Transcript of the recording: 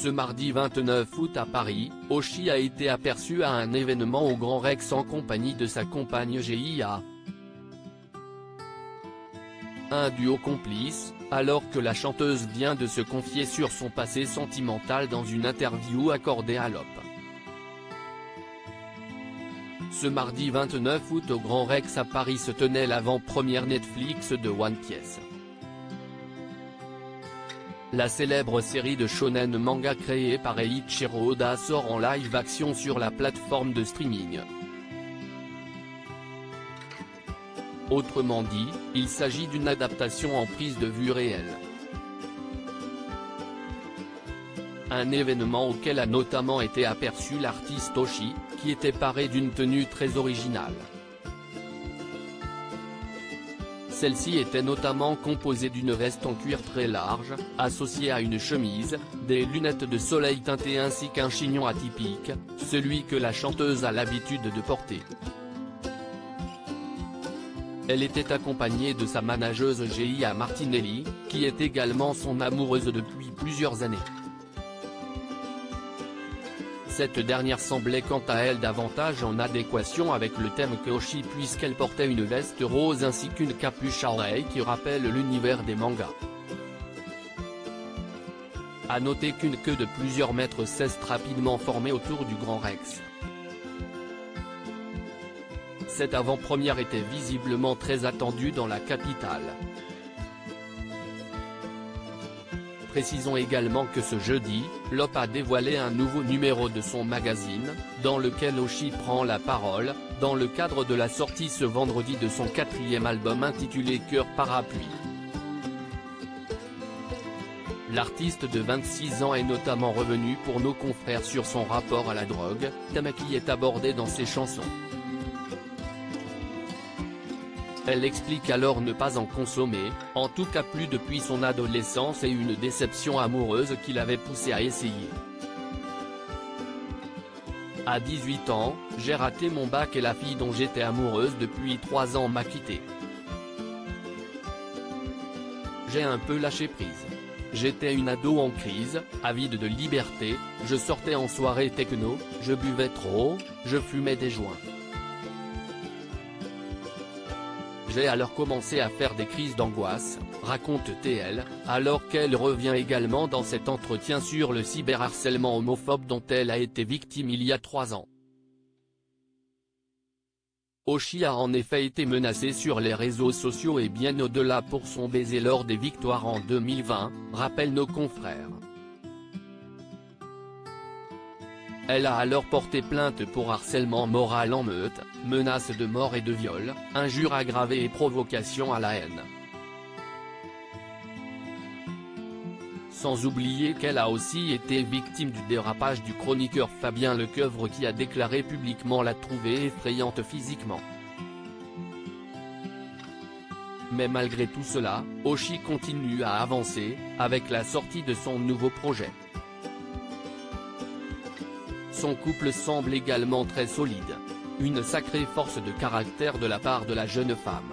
Ce mardi 29 août à Paris, Oshii a été aperçue à un événement au Grand Rex en compagnie de sa compagne Gia. Un duo complice, alors que la chanteuse vient de se confier sur son passé sentimental dans une interview accordée à l'Op. Ce mardi 29 août au Grand Rex à Paris se tenait l'avant-première Netflix de One Piece. La célèbre série de shonen manga créée par Eiichiro Oda sort en live action sur la plateforme de streaming. Autrement dit, il s'agit d'une adaptation en prise de vue réelle. Un événement auquel a notamment été aperçu l'artiste Oshii, qui était paré d'une tenue très originale. Celle-ci était notamment composée d'une veste en cuir très large, associée à une chemise, des lunettes de soleil teintées ainsi qu'un chignon atypique, celui que la chanteuse a l'habitude de porter. Elle était accompagnée de sa manageuse Gia Martinelli, qui est également son amoureuse depuis plusieurs années. Cette dernière semblait quant à elle davantage en adéquation avec le thème que Oshii puisqu'elle portait une veste rose ainsi qu'une capuche à oreilles qui rappelle l'univers des mangas. A noter qu'une queue de plusieurs mètres s'est rapidement formée autour du Grand Rex. Cette avant-première était visiblement très attendue dans la capitale. Précisons également que ce jeudi, l'Op a dévoilé un nouveau numéro de son magazine, dans lequel Oshii prend la parole, dans le cadre de la sortie ce vendredi de son 4e album intitulé Cœur Parapluie. L'artiste de 26 ans est notamment revenu pour nos confrères sur son rapport à la drogue, thème qui est abordé dans ses chansons. Elle explique alors ne pas en consommer, en tout cas plus depuis son adolescence et une déception amoureuse qui l'avait poussé à essayer. À 18 ans, j'ai raté mon bac et la fille dont j'étais amoureuse depuis 3 ans m'a quitté. J'ai un peu lâché prise. J'étais une ado en crise, avide de liberté, je sortais en soirée techno, je buvais trop, je fumais des joints. J'ai alors commencé à faire des crises d'angoisse, raconte-t-elle, alors qu'elle revient également dans cet entretien sur le cyberharcèlement homophobe dont elle a été victime il y a 3 ans. Oshii a en effet été menacée sur les réseaux sociaux et bien au-delà pour son baiser lors des victoires en 2020, rappellent nos confrères. Elle a alors porté plainte pour harcèlement moral en meute, menaces de mort et de viol, injures aggravées et provocation à la haine. Sans oublier qu'elle a aussi été victime du dérapage du chroniqueur Fabien Lecoeuvre qui a déclaré publiquement la trouver effrayante physiquement. Mais malgré tout cela, Oshii continue à avancer, avec la sortie de son nouveau projet. Son couple semble également très solide. Une sacrée force de caractère de la part de la jeune femme.